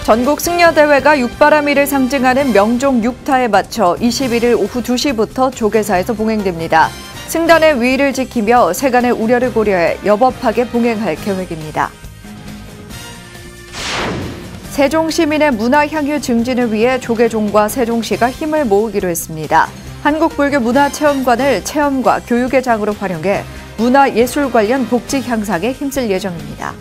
전국 승려대회가 육바라밀을 상징하는 명종 6타에 맞춰 21일 오후 2시부터 조계사에서 봉행됩니다. 승단의 위의를 지키며 세간의 우려를 고려해 여법하게 봉행할 계획입니다. 세종 시민의 문화 향유 증진을 위해 조계종과 세종시가 힘을 모으기로 했습니다. 한국불교문화체험관을 체험과 교육의 장으로 활용해 문화예술 관련 복지 향상에 힘쓸 예정입니다.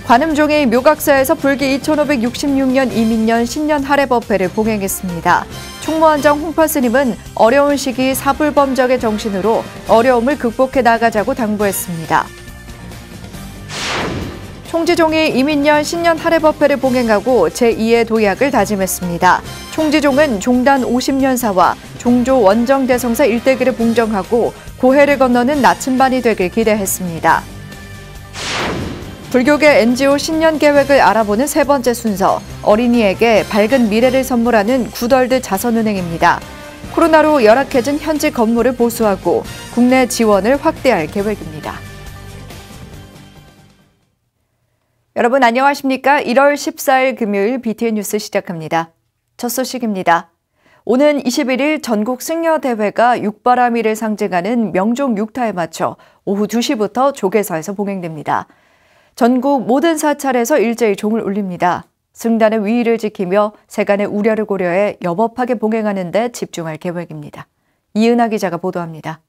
관음종이 묘각사에서 불기 2566년 이민년 신년 할애법회를 봉행했습니다. 총무원장 홍파 스님은 어려운 시기 사불범적의 정신으로 어려움을 극복해 나가자고 당부했습니다. 총지종이 이민년 신년 할애법회를 봉행하고 제2의 도약을 다짐했습니다. 총지종은 종단 50년사와 종조 원정대성사 일대기를 봉정하고 고해를 건너는 나침반이 되길 기대했습니다. 불교계 NGO 신년 계획을 알아보는 세 번째 순서, 어린이에게 밝은 미래를 선물하는 구덜드 자선은행입니다. 코로나로 열악해진 현지 건물을 보수하고 국내 지원을 확대할 계획입니다. 여러분 안녕하십니까? 1월 14일 금요일 BTN 뉴스 시작합니다. 첫 소식입니다. 오는 21일 전국 승려대회가 육바라밀을 상징하는 명종 6타에 맞춰 오후 2시부터 조계사에서 봉행됩니다. 전국 모든 사찰에서 일제히 종을 울립니다. 승단의 위의를 지키며 세간의 우려를 고려해 여법하게 봉행하는 데 집중할 계획입니다. 이은하 기자가 보도합니다.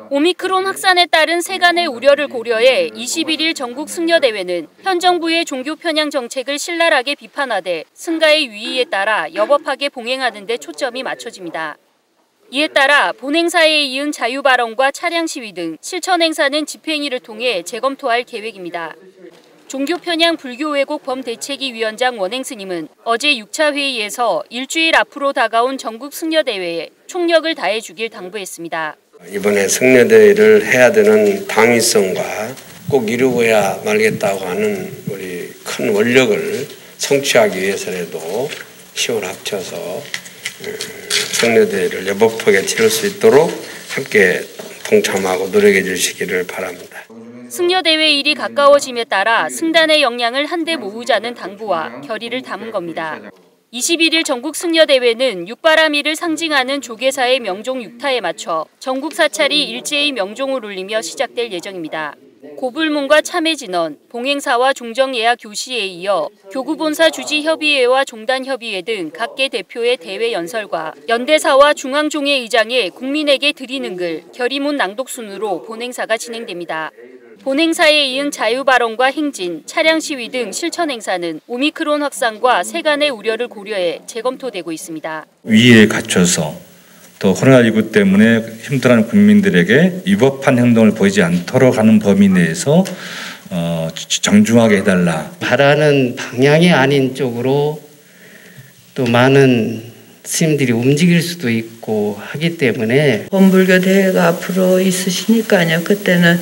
오미크론 확산에 따른 세간의 우려를 고려해 21일 전국 승려대회는 현 정부의 종교 편향 정책을 신랄하게 비판하되 승가의 위의에 따라 여법하게 봉행하는 데 초점이 맞춰집니다. 이에 따라 본행사에 이은 자유발언과 차량 시위 등 실천 행사는 집행위를 통해 재검토할 계획입니다. 종교편향 불교왜곡 범대책위 위원장 원행 스님은 어제 6차 회의에서 일주일 앞으로 다가온 전국 승려대회에 총력을 다해주길 당부했습니다. 이번에 승려대회를 해야 되는 당위성과 꼭 이루어야 말겠다고 하는 우리 큰 원력을 성취하기 위해서라도 힘을 합쳐서 승려대회를 여법하게 치를 수 있도록 함께 동참하고 노력해 주시기를 바랍니다. 승려대회 일이 가까워짐에 따라 승단의 역량을 한데 모으자는 당부와 결의를 담은 겁니다. 21일 전국 승려대회는 육바라밀을 상징하는 조계사의 명종 6타에 맞춰 전국 사찰이 일제히 명종을 울리며 시작될 예정입니다. 고불문과 참회진언, 봉행사와 종정예화 교시에 이어 교구본사 주지협의회와 종단협의회 등 각계 대표의 대회 연설과 연대사와 중앙종회 의장의 국민에게 드리는 글, 결의문 낭독 순으로 본행사가 진행됩니다. 본행사에 이은 자유발언과 행진, 차량 시위 등 실천 행사는 오미크론 확산과 세간의 우려를 고려해 재검토되고 있습니다. 위에 갖춰서 또 코로나19 때문에 힘들어하는 국민들에게 위법한 행동을 보이지 않도록 하는 범위 내에서 정중하게 해달라. 바라는 방향이 아닌 쪽으로 또 많은 스님들이 움직일 수도 있고 하기 때문에 범불교 대회가 앞으로 있으시니까요. 그때는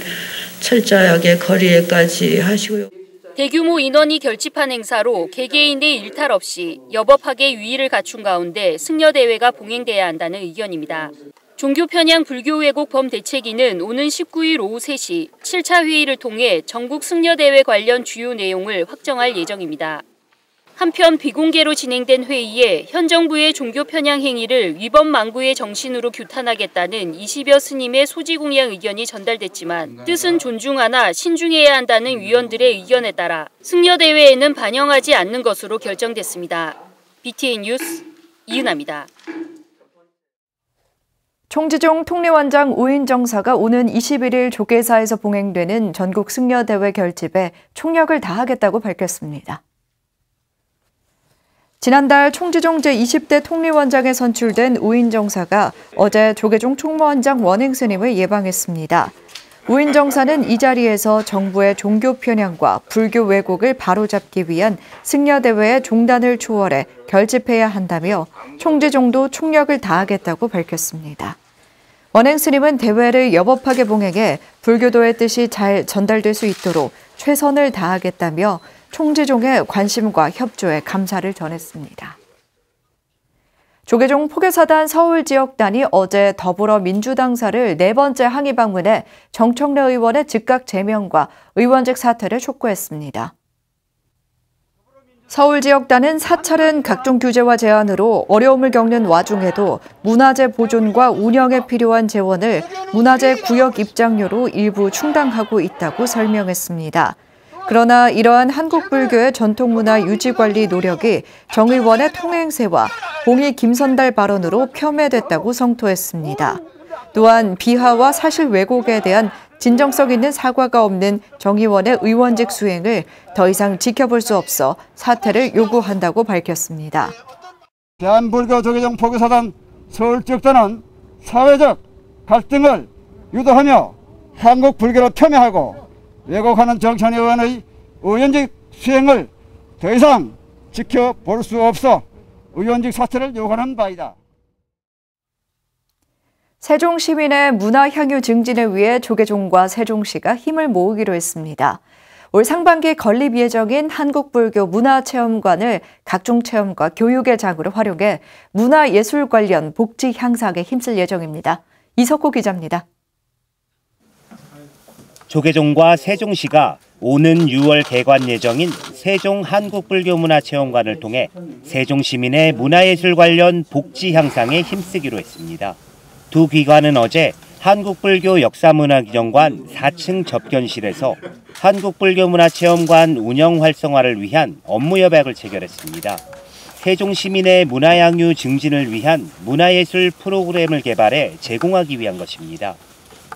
철저하게 거리에까지 하시고요. 대규모 인원이 결집한 행사로 개개인의 일탈 없이 여법하게 위의를 갖춘 가운데 승려대회가 봉행돼야 한다는 의견입니다. 종교편향 불교왜곡 범대책위는 오는 19일 오후 3시 7차 회의를 통해 전국 승려대회 관련 주요 내용을 확정할 예정입니다. 한편 비공개로 진행된 회의에 현 정부의 종교 편향 행위를 위법망구의 정신으로 규탄하겠다는 20여 스님의 소지공약 의견이 전달됐지만 뜻은 존중하나 신중해야 한다는 위원들의 의견에 따라 승려대회에는 반영하지 않는 것으로 결정됐습니다. BTN 뉴스 이은하입니다. 총지종 통리원장 우인정사가 오는 21일 조계사에서 봉행되는 전국 승려대회 결집에 총력을 다하겠다고 밝혔습니다. 지난달 총지종 제20대 통리원장에 선출된 우인정사가 어제 조계종 총무원장 원행 스님을 예방했습니다. 우인정사는 이 자리에서 정부의 종교 편향과 불교 왜곡을 바로잡기 위한 승려대회의 종단을 초월해 결집해야 한다며 총지종도 총력을 다하겠다고 밝혔습니다. 원행 스님은 대회를 여법하게 봉행해 불교도의 뜻이 잘 전달될 수 있도록 최선을 다하겠다며 총지종의 관심과 협조에 감사를 전했습니다. 조계종 포교사단 서울지역단이 어제 더불어민주당사를 4번째 항의 방문해 정청래 의원의 즉각 제명과 의원직 사퇴를 촉구했습니다. 서울지역단은 사찰은 각종 규제와 제한으로 어려움을 겪는 와중에도 문화재 보존과 운영에 필요한 재원을 문화재 구역 입장료로 일부 충당하고 있다고 설명했습니다. 그러나 이러한 한국불교의 전통문화 유지관리 노력이 정 의원의 통행세와 봉의 김선달 발언으로 폄훼됐다고 성토했습니다. 또한 비하와 사실 왜곡에 대한 진정성 있는 사과가 없는 정 의원의 의원직 수행을 더 이상 지켜볼 수 없어 사퇴를 요구한다고 밝혔습니다. 대한불교 조계종 포교사단 서울지역단은 사회적 갈등을 유도하며 한국불교를 폄훼하고 왜곡하는 정청래 의원의 의원직 수행을 더 이상 지켜볼 수 없어 의원직 사퇴를 요구하는 바이다. 세종 시민의 문화 향유 증진을 위해 조계종과 세종시가 힘을 모으기로 했습니다. 올 상반기 건립 예정인 한국불교 문화체험관을 각종 체험과 교육의 장으로 활용해 문화예술 관련 복지 향상에 힘쓸 예정입니다. 이석호 기자입니다. 조계종과 세종시가 오는 6월 개관 예정인 세종 한국불교문화체험관을 통해 세종 시민의 문화예술 관련 복지 향상에 힘쓰기로 했습니다. 두 기관은 어제 한국불교 역사문화기념관 4층 접견실에서 한국불교문화체험관 운영 활성화를 위한 업무 협약을 체결했습니다. 세종 시민의 문화향유 증진을 위한 문화예술 프로그램을 개발해 제공하기 위한 것입니다.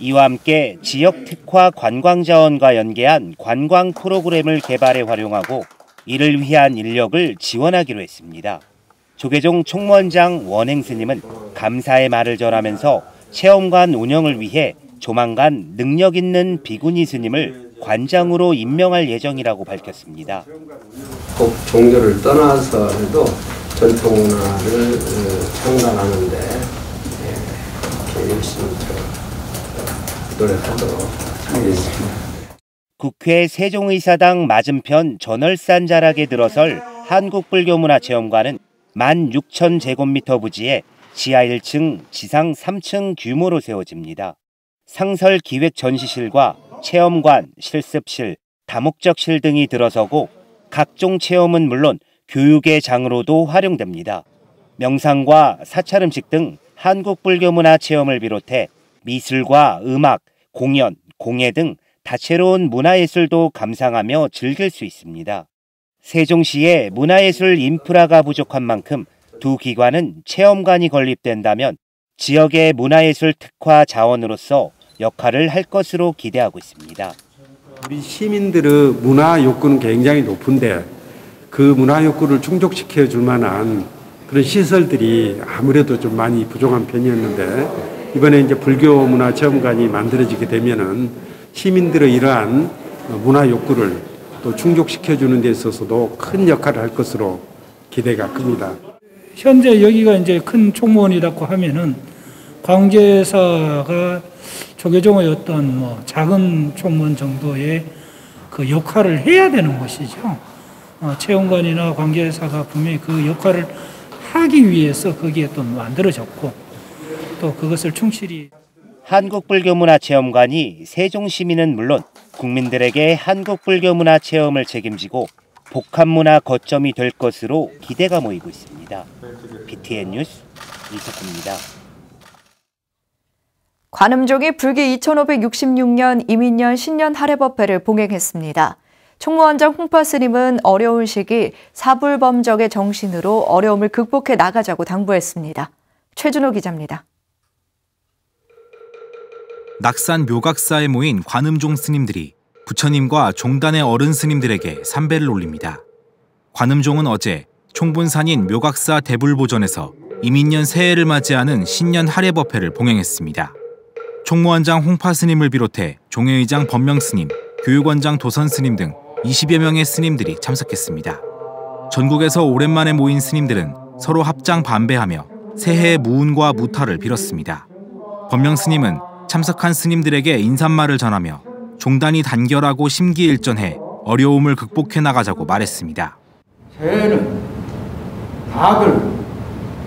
이와 함께 지역 특화 관광자원과 연계한 관광 프로그램을 개발해 활용하고 이를 위한 인력을 지원하기로 했습니다. 조계종 총무원장 원행 스님은 감사의 말을 전하면서 체험관 운영을 위해 조만간 능력 있는 비구니 스님을 관장으로 임명할 예정이라고 밝혔습니다. 꼭 종교를 떠나서라도 전통문화를 창달하는 데 열심히 노력하도록 하겠습니다. 국회 세종의사당 맞은편 전월산 자락에 들어설 한국불교문화체험관은 16,000제곱미터 부지에 지하 1층, 지상 3층 규모로 세워집니다. 상설 기획 전시실과 체험관, 실습실, 다목적실 등이 들어서고 각종 체험은 물론 교육의 장으로도 활용됩니다. 명상과 사찰 음식 등 한국불교문화 체험을 비롯해 미술과 음악, 공연, 공예 등 다채로운 문화예술도 감상하며 즐길 수 있습니다. 세종시의 문화예술 인프라가 부족한 만큼 두 기관은 체험관이 건립된다면 지역의 문화예술 특화 자원으로서 역할을 할 것으로 기대하고 있습니다. 우리 시민들의 문화 욕구는 굉장히 높은데 그 문화 욕구를 충족시켜 줄 만한 그런 시설들이 아무래도 좀 많이 부족한 편이었는데 이번에 이제 불교 문화 체험관이 만들어지게 되면은 시민들의 이러한 문화 욕구를 또 충족시켜 주는 데 있어서도 큰 역할을 할 것으로 기대가 큽니다. 현재 여기가 이제 큰 총무원이라고 하면은 관계사가 조계종의 어떤 작은 총무원 정도의 그 역할을 해야 되는 것이죠. 체험관이나 관계사가 분명히 그 역할을 하기 위해서 거기에 또 만들어졌고 또 그것을 충실히 한국불교문화체험관이 세종시민은 물론 국민들에게 한국불교문화 체험을 책임지고 복합문화 거점이 될 것으로 기대가 모이고 있습니다. BTN 뉴스 이석호입니다. 관음종이 불기 2566년 이민년 신년 할애법회를 봉행했습니다. 총무원장 홍파 스님은 어려운 시기 사불범적의 정신으로 어려움을 극복해 나가자고 당부했습니다. 최준호 기자입니다. 낙산 묘각사에 모인 관음종 스님들이 부처님과 종단의 어른 스님들에게 삼배를 올립니다. 관음종은 어제 총본산인 묘각사 대불보전에서 이민년 새해를 맞이하는 신년 할애법회를 봉행했습니다. 총무원장 홍파 스님을 비롯해 종회의장 법명 스님, 교육원장 도선 스님 등 20여 명의 스님들이 참석했습니다. 전국에서 오랜만에 모인 스님들은 서로 합장 반배하며 새해의 무운과 무탈을 빌었습니다. 법명 스님은 참석한 스님들에게 인사말을 전하며 종단이 단결하고 심기일전해 어려움을 극복해 나가자고 말했습니다. 새해는 다들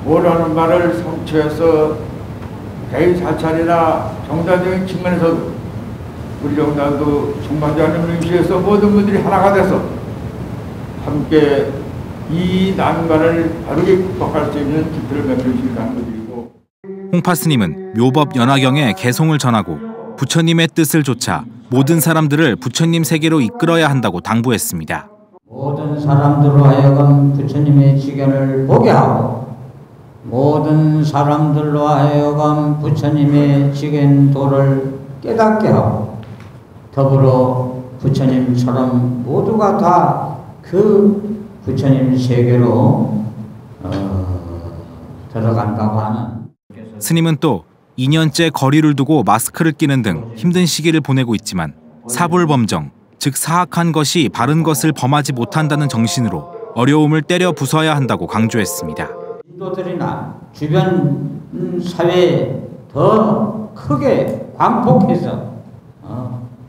뭐라는 말을 성취해서 개인 사찰이나 정당적인 측면에서도 우리 정당도 총관장님 임시에서 모든 분들이 하나가 돼서 함께 이 난관을 바르게 극복할 수 있는 기틀을 만들어주시기 바랍니다. 홍파 스님은 묘법 연화경에 개송을 전하고 부처님의 뜻을 좇아 모든 사람들을 부처님 세계로 이끌어야 한다고 당부했습니다. 모든 사람들로 하여금 부처님의 지견을 보게 하고 모든 사람들로 하여금 부처님의 지견도를 깨닫게 하고 더불어 부처님처럼 모두가 다 그 부처님 세계로 들어간다고 하는. 스님은 또 2년째 거리를 두고 마스크를 끼는 등 힘든 시기를 보내고 있지만 사불범정, 즉 사악한 것이 바른 것을 범하지 못한다는 정신으로 어려움을 때려 부숴야 한다고 강조했습니다. 인도들이나 주변 사회에 더 크게 광폭해서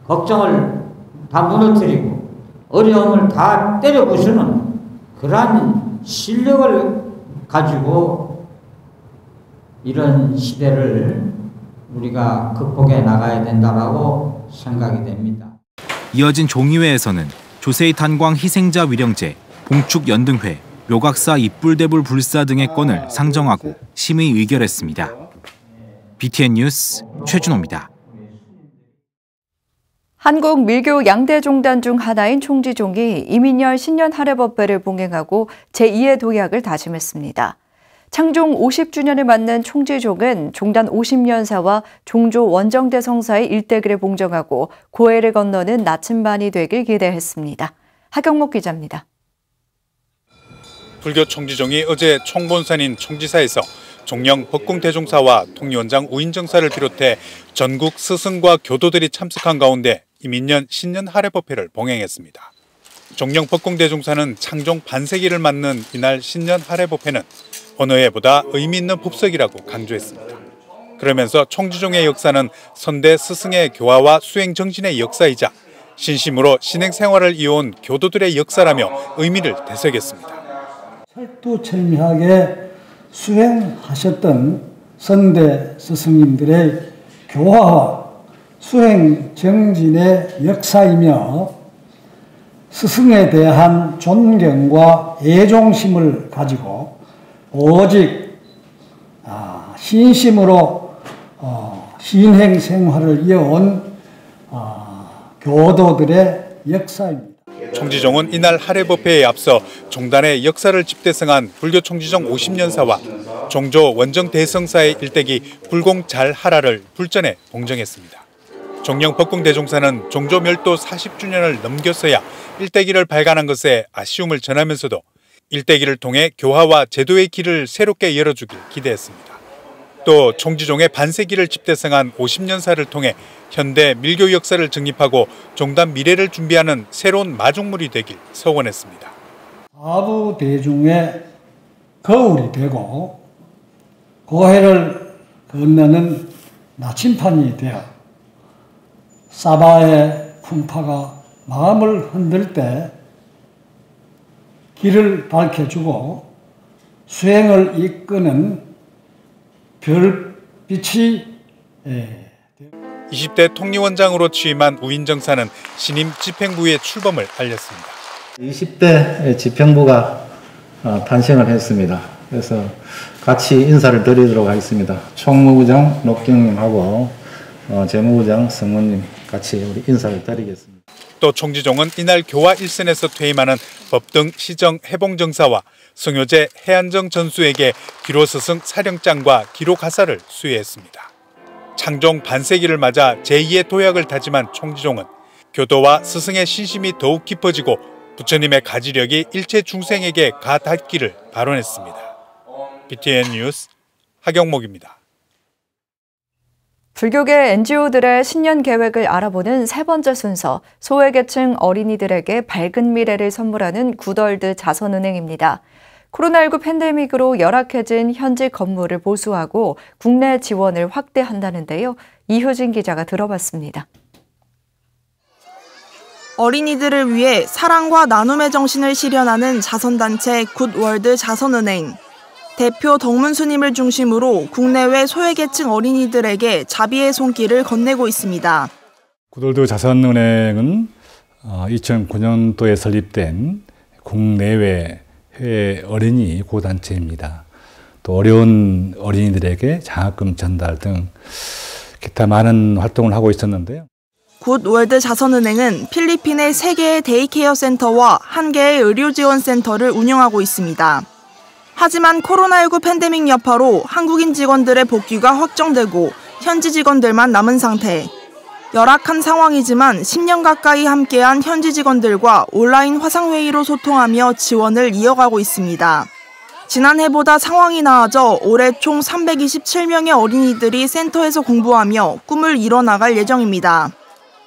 걱정을 다 무너뜨리고 어려움을 다 때려 부수는 그러한 실력을 가지고 이런 시대를 우리가 극복해 나가야 된다고 생각이 됩니다. 이어진 종의회에서는 조세희 탄광 희생자 위령제, 봉축 연등회, 묘각사 입불대불 불사 등의 건을 상정하고 심의 의결했습니다. BTN 뉴스 최준호입니다. 한국 밀교 양대 종단 중 하나인 총지종이 이민열 신년 할애법회를 봉행하고 제2의 도약을 다짐했습니다. 창종 50주년을 맞는 총지종은 종단 50년사와 종조 원정대성사의 일대기를 봉정하고 고해를 건너는 나침반이 되길 기대했습니다. 하경목 기자입니다. 불교 총지종이 어제 총본산인 총지사에서 종영 법궁대종사와 통위원장 우인정사를 비롯해 전국 스승과 교도들이 참석한 가운데 이민년 신년 할애법회를 봉행했습니다. 종영 법궁대종사는 창종 반세기를 맞는 이날 신년 할애법회는 어느 해보다 의미 있는 법석이라고 강조했습니다. 그러면서 총지종의 역사는 선대 스승의 교화와 수행 정신의 역사이자 신심으로 신행 생활을 이어온 교도들의 역사라며 의미를 되새겼습니다. 철두철미하게 수행하셨던 선대 스승님들의 교화와 수행 정진의 역사이며 스승에 대한 존경과 애종심을 가지고 오직 신심으로 신행 생활을 이어온 교도들의 역사입니다. 총지종은 이날 할애법회에 앞서 종단의 역사를 집대성한 불교 총지종 50년사와 종조 원정대성사의 일대기 불공잘하라를 불전에 봉정했습니다. 종영 법궁대종사는 종조 멸도 40주년을 넘겼어야 일대기를 발간한 것에 아쉬움을 전하면서도 일대기를 통해 교화와 제도의 길을 새롭게 열어주길 기대했습니다. 또 총지종의 반세기를 집대성한 50년사를 통해 현대 밀교 역사를 정립하고 종단 미래를 준비하는 새로운 마중물이 되길 서원했습니다. 사부대중의 거울이 되고 고해를 건너는 나침판이 되어 사바의 풍파가 마음을 흔들 때 길을 밝혀주고 수행을 이끄는 별빛이 20대 통리원장으로 취임한 우인정사는 신임 집행부의 출범을 알렸습니다. 20대 집행부가 탄생을 했습니다. 그래서 같이 인사를 드리도록 하겠습니다. 총무부장 녹경님하고 재무부장 성모님 같이 우리 인사를 드리겠습니다. 또 총지종은 이날 교화 일선에서 퇴임하는 법등 시정 해봉정사와 성효제 해안정 전수에게 기로스승 사령장과 기로가사를 수여했습니다. 창종 반세기를 맞아 제2의 도약을 다짐한 총지종은 교도와 스승의 신심이 더욱 깊어지고 부처님의 가지력이 일체 중생에게 가닿기를 발언했습니다. BTN 뉴스 하경목입니다. 불교계 NGO들의 신년 계획을 알아보는 세 번째 순서, 소외계층 어린이들에게 밝은 미래를 선물하는 굿월드 자선은행입니다. 코로나19 팬데믹으로 열악해진 현지 건물을 보수하고 국내 지원을 확대한다는데요. 이효진 기자가 들어봤습니다. 어린이들을 위해 사랑과 나눔의 정신을 실현하는 자선단체 굿월드 자선은행. 대표 덕문스님을 중심으로 국내외 소외계층 어린이들에게 자비의 손길을 건네고 있습니다. 굿월드 자선은행은 2009년도에 설립된 국내외 해외 어린이 구호단체입니다. 또 어려운 어린이들에게 장학금 전달 등 기타 많은 활동을 하고 있었는데요. 굿월드 자선은행은 필리핀의 3개의 데이케어 센터와 1개의 의료지원센터를 운영하고 있습니다. 하지만 코로나19 팬데믹 여파로 한국인 직원들의 복귀가 확정되고 현지 직원들만 남은 상태. 열악한 상황이지만 10년 가까이 함께한 현지 직원들과 온라인 화상회의로 소통하며 지원을 이어가고 있습니다. 지난해보다 상황이 나아져 올해 총 327명의 어린이들이 센터에서 공부하며 꿈을 이뤄나갈 예정입니다.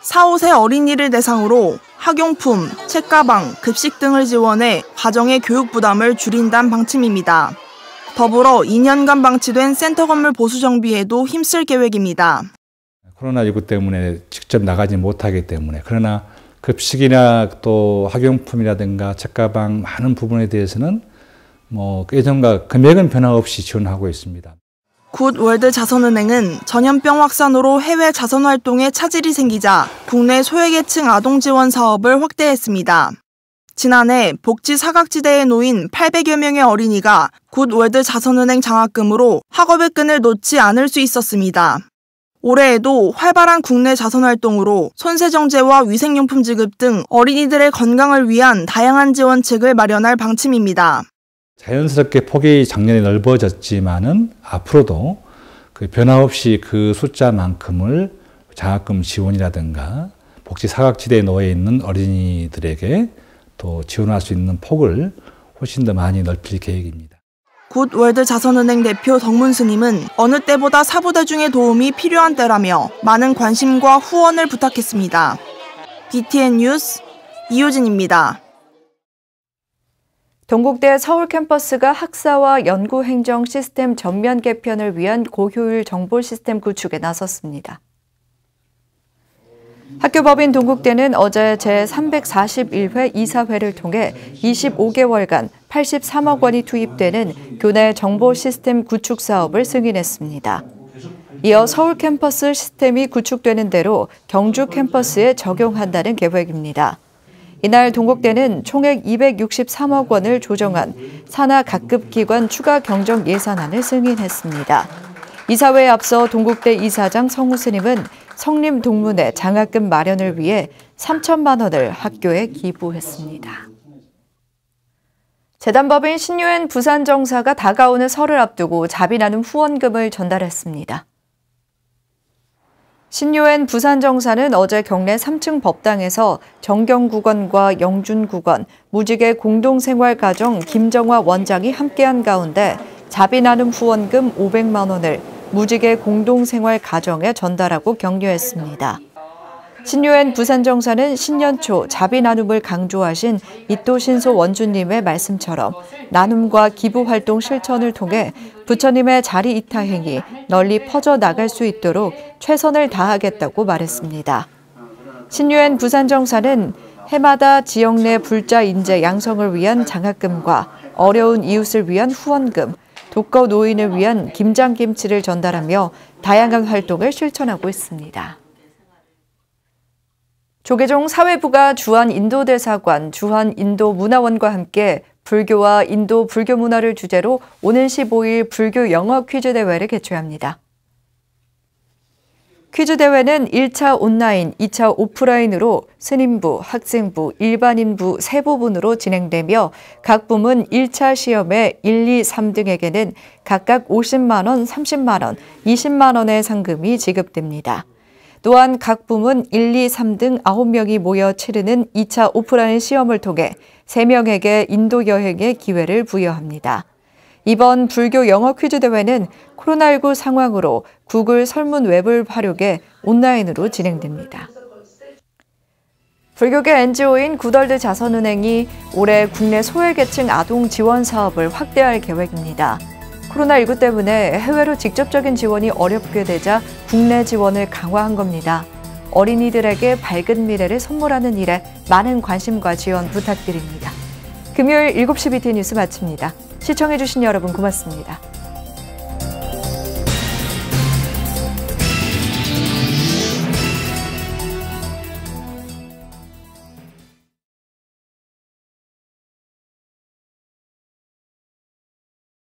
4, 5세 어린이를 대상으로 학용품, 책가방, 급식 등을 지원해 가정의 교육 부담을 줄인다는 방침입니다. 더불어 2년간 방치된 센터 건물 보수 정비에도 힘쓸 계획입니다. 코로나19 때문에 직접 나가지 못하기 때문에 그러나 급식이나 또 학용품이라든가 책가방 많은 부분에 대해서는 예전과 금액은 변함없이 지원하고 있습니다. 굿월드 자선은행은 전염병 확산으로 해외 자선 활동에 차질이 생기자 국내 소외계층 아동 지원 사업을 확대했습니다. 지난해 복지 사각지대에 놓인 800여 명의 어린이가 굿월드 자선은행 장학금으로 학업의 끈을 놓지 않을 수 있었습니다. 올해에도 활발한 국내 자선 활동으로 손세정제와 위생용품 지급 등 어린이들의 건강을 위한 다양한 지원책을 마련할 방침입니다. 자연스럽게 폭이 작년에 넓어졌지만은 앞으로도 변함없이 그 숫자만큼을 장학금 지원이라든가 복지 사각지대에 놓여 있는 어린이들에게 또 지원할 수 있는 폭을 훨씬 더 많이 넓힐 계획입니다. 굿월드 자선은행 대표 덕문스님은 어느 때보다 사부대중의 도움이 필요한 때라며 많은 관심과 후원을 부탁했습니다. BTN 뉴스 이효진입니다. 동국대 서울 캠퍼스가 학사와 연구 행정 시스템 전면 개편을 위한 고효율 정보 시스템 구축에 나섰습니다. 학교법인 동국대는 어제 제341회 이사회를 통해 25개월간 83억 원이 투입되는 교내 정보 시스템 구축 사업을 승인했습니다. 이어 서울 캠퍼스 시스템이 구축되는 대로 경주 캠퍼스에 적용한다는 계획입니다. 이날 동국대는 총액 263억 원을 조정한 산하 각급 기관 추가 경정 예산안을 승인했습니다. 이사회에 앞서 동국대 이사장 성우스님은 성림 동문회 장학금 마련을 위해 3천만 원을 학교에 기부했습니다. 재단법인 신유엔 부산정사가 다가오는 설을 앞두고 자비 나눔 후원금을 전달했습니다. 신유엔 부산정사는 어제 경내 3층 법당에서 정경국원과 영준국원, 무지개 공동생활가정 김정화 원장이 함께한 가운데 자비 나눔 후원금 500만 원을 무지개 공동생활가정에 전달하고 격려했습니다. 신유엔 부산정사는 신년 초 자비 나눔을 강조하신 이토신소 원주님의 말씀처럼 나눔과 기부 활동 실천을 통해 부처님의 자리 이타 행이 널리 퍼져나갈 수 있도록 최선을 다하겠다고 말했습니다. 신유엔 부산정사는 해마다 지역 내 불자 인재 양성을 위한 장학금과 어려운 이웃을 위한 후원금, 독거 노인을 위한 김장김치를 전달하며 다양한 활동을 실천하고 있습니다. 조계종 사회부가 주한 인도대사관, 주한 인도문화원과 함께 불교와 인도 불교 문화를 주제로 오는 15일 불교 영어 퀴즈 대회를 개최합니다. 퀴즈 대회는 1차 온라인, 2차 오프라인으로 스님부, 학생부, 일반인부 세 부분으로 진행되며 각 부문 1차 시험에 1, 2, 3등에게는 각각 50만 원, 30만 원, 20만 원의 상금이 지급됩니다. 또한 각 부문 1, 2, 3등 9명이 모여 치르는 2차 오프라인 시험을 통해 3명에게 인도 여행의 기회를 부여합니다. 이번 불교 영어 퀴즈 대회는 코로나19 상황으로 구글 설문 웹을 활용해 온라인으로 진행됩니다. 불교계 NGO인 굿월드 자선은행이 올해 국내 소외계층 아동 지원 사업을 확대할 계획입니다. 코로나19 때문에 해외로 직접적인 지원이 어렵게 되자 국내 지원을 강화한 겁니다. 어린이들에게 밝은 미래를 선물하는 일에 많은 관심과 지원 부탁드립니다. 금요일 7시 BTN 뉴스 마칩니다. 시청해주신 여러분 고맙습니다.